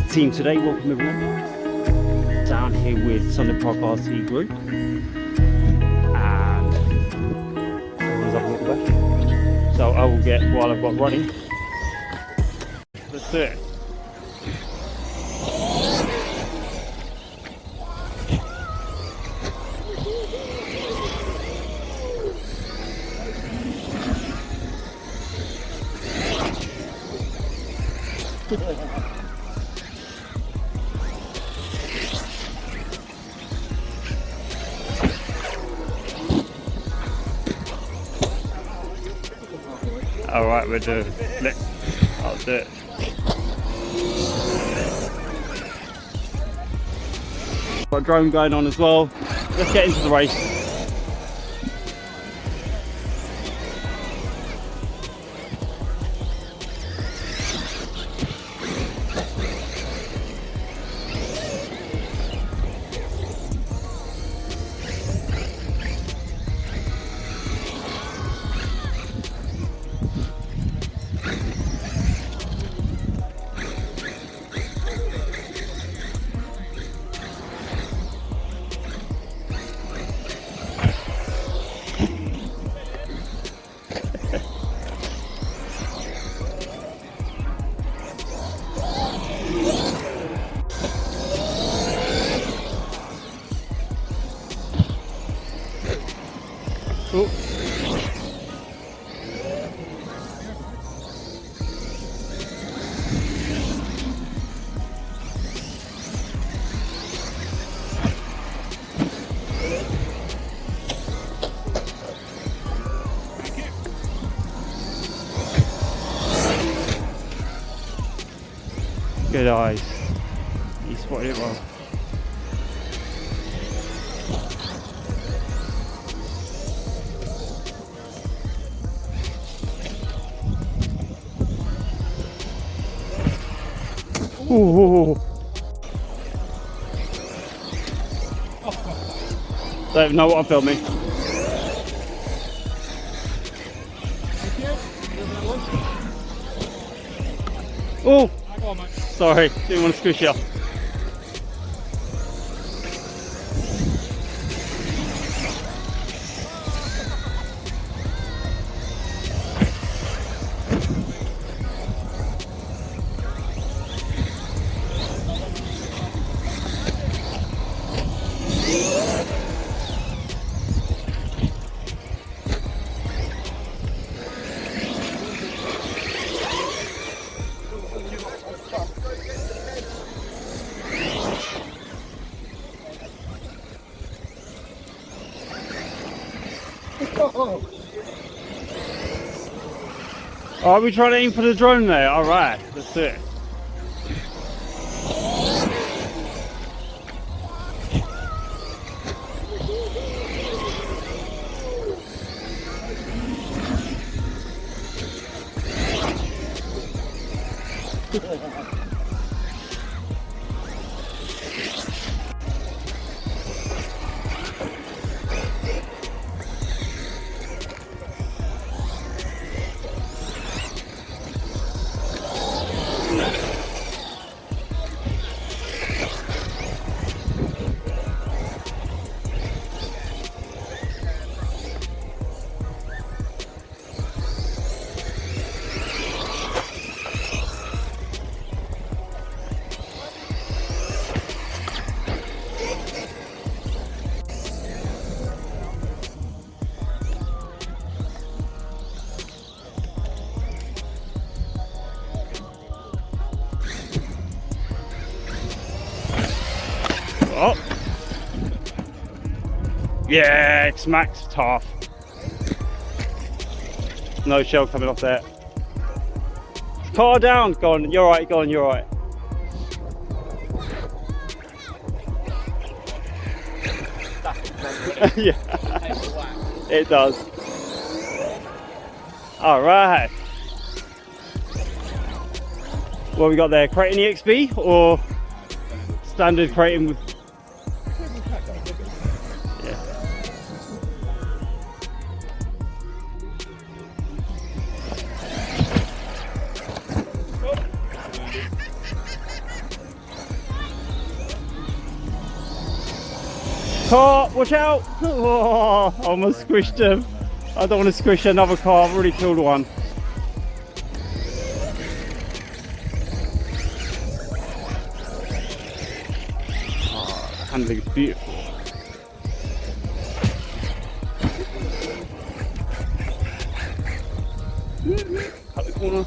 Team today, welcome everyone down here with Sundon RC group, and everyone's having a little bit. So I will get while I've got running. Let's do it. Alright, we're doing it. I'll do it. Got a drone going on as well. Let's get into the race. Oh. Good eyes. You spotted it well. Ooh. Don't even know what I'm filming. Oh, sorry, didn't want to squish you. Are we trying to aim for the drone there? Alright, let's do it. Oh. Yeah, X-maxx tough. No shell coming off there. Car down, go on, you're right, go on, you're right. Yeah, it does. All right. What we got there? Creighton EXP or standard Creighton with? Yeah. Car, watch out! Oh, almost squished him. I don't want to squish another car. I've already killed one. Oh, the handling is beautiful. Cut the corner.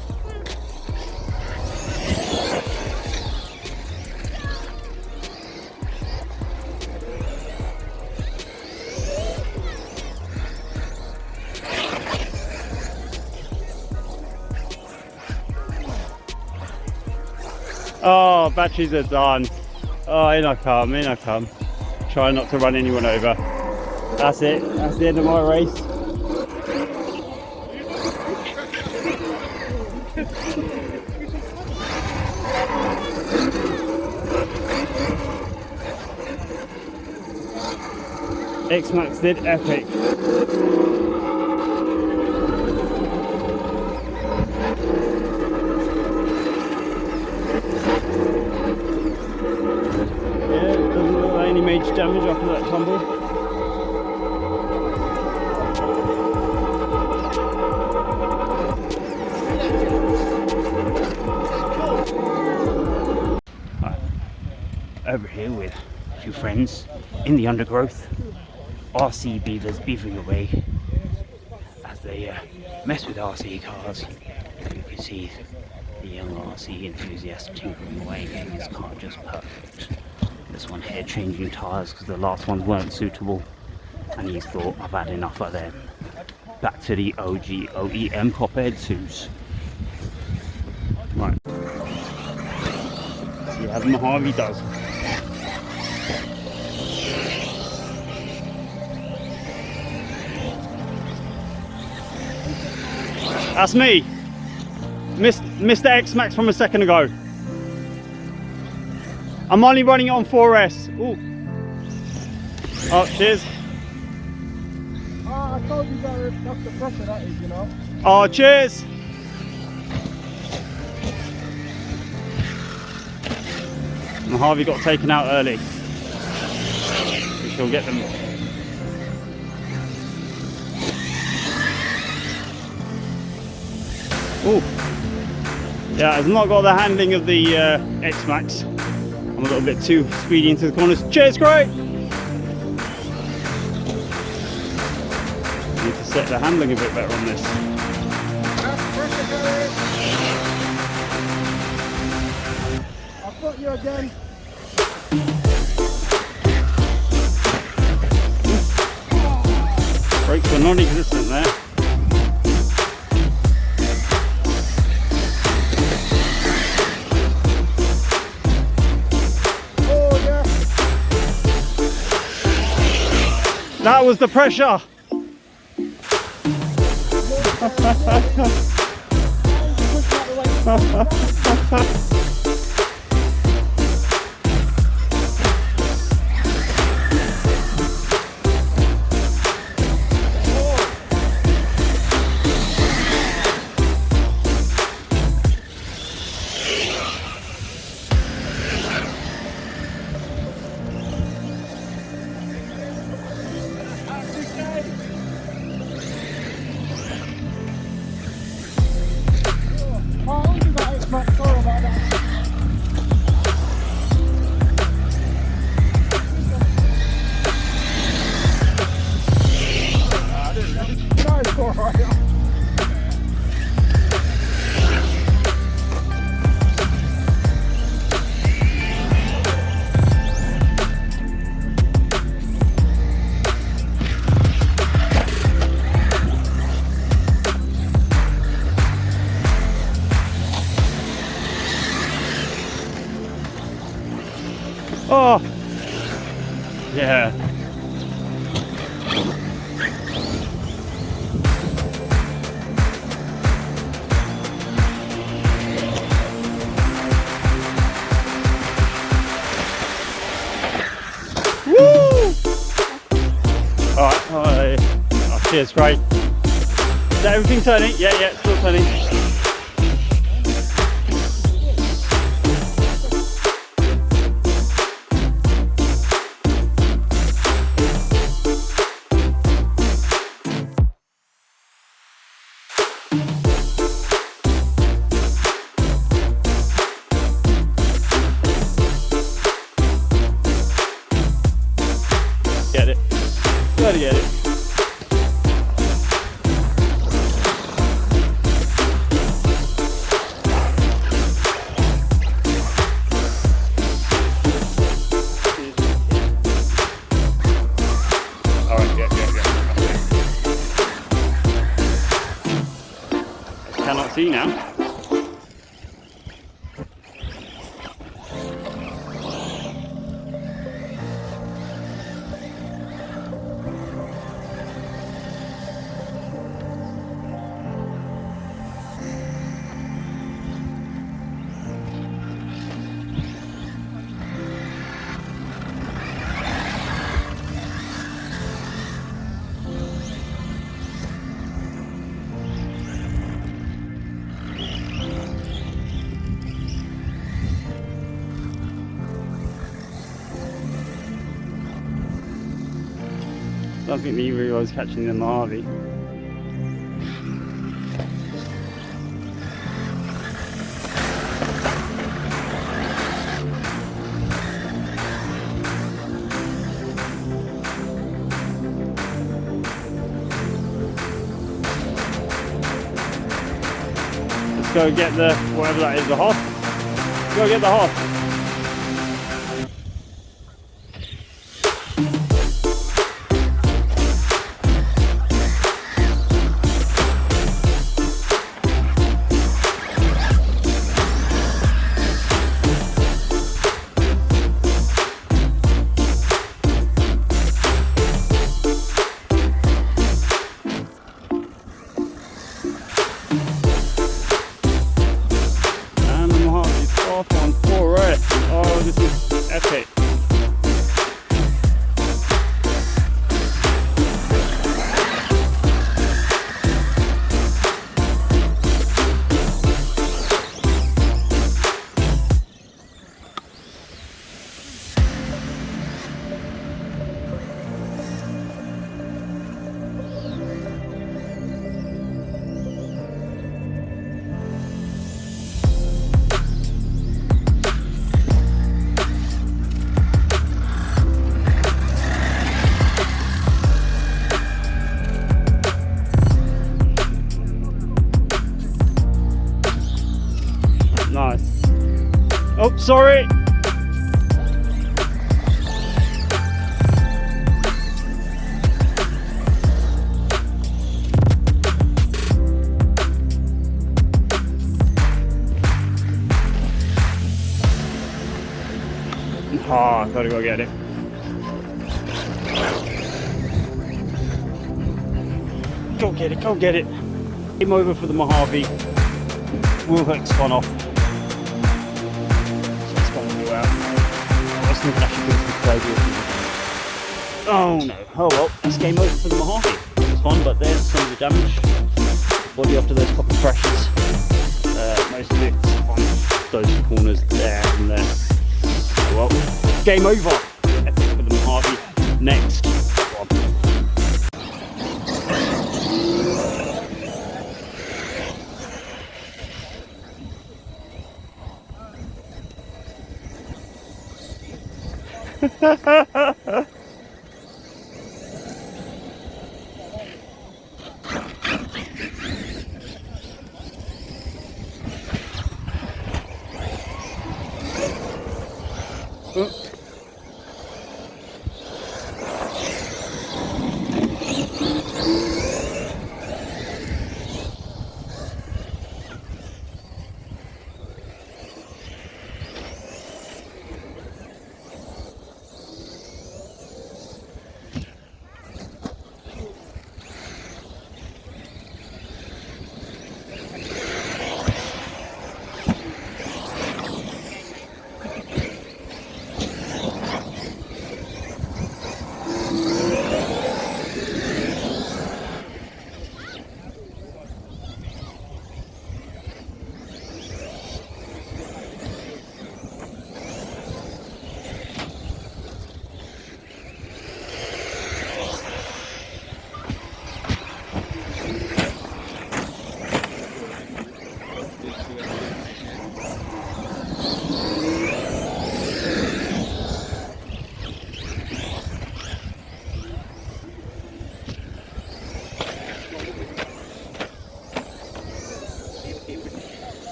Oh, batteries are done. Oh, in I come, in I come. Try not to run anyone over. That's it, that's the end of my race. X-maxx did epic. Major damage after that tumble. Right. Over here with a few friends in the undergrowth. RC beavers beavering away as they mess with RC cars. You can see the young RC enthusiast tinkering away, getting his car just perfect. This one here changing tyres because the last ones weren't suitable, and he's thought, I've had enough of them. Back to the OG OEM copperhead suits. Right. See how the Mojave does. That's me. Mr. X-maxx from a second ago. I'm only running it on 4S. Ooh. Oh, cheers. Oh, I told you that's the pressure that is, you know. Oh, cheers. Mojave got taken out early. We shall get them. Ooh. Yeah, it's not got the handling of the X-maxx. I'm a little bit too speedy into the corners. Cheers, great! Need to set the handling a bit better on this. I've got you again. Brakes were non-existent there. That was the pressure. Sorry about that. Oh, yeah. Woo! Alright, oh, cheers, Craig. Is that everything turning? Yeah, yeah, still turning. Get it. Gotta get it. Alright, yeah. I cannot see now. I don't think the E-Wheel was catching the Mojave. Let's go get the, whatever that is, the Hoth. Go get the Hoth. On 4 right. Oh, this is epic. Nice. Oh, sorry. Ah, gotta go get it. Go get it, go get it. Game over for the Mojave. Wheel hook spun off. Oh no, oh well, that's game over for the Mojave. It was fun, but there's some of the damage. Body after those couple of crashes. Most of it's on those corners there and there. Oh well, game over. Epic for the Mojave. Next one.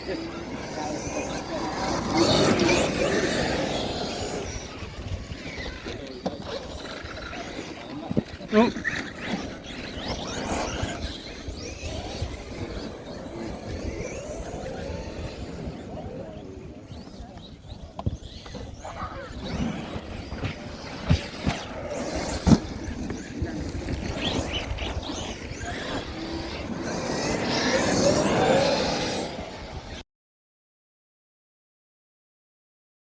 Just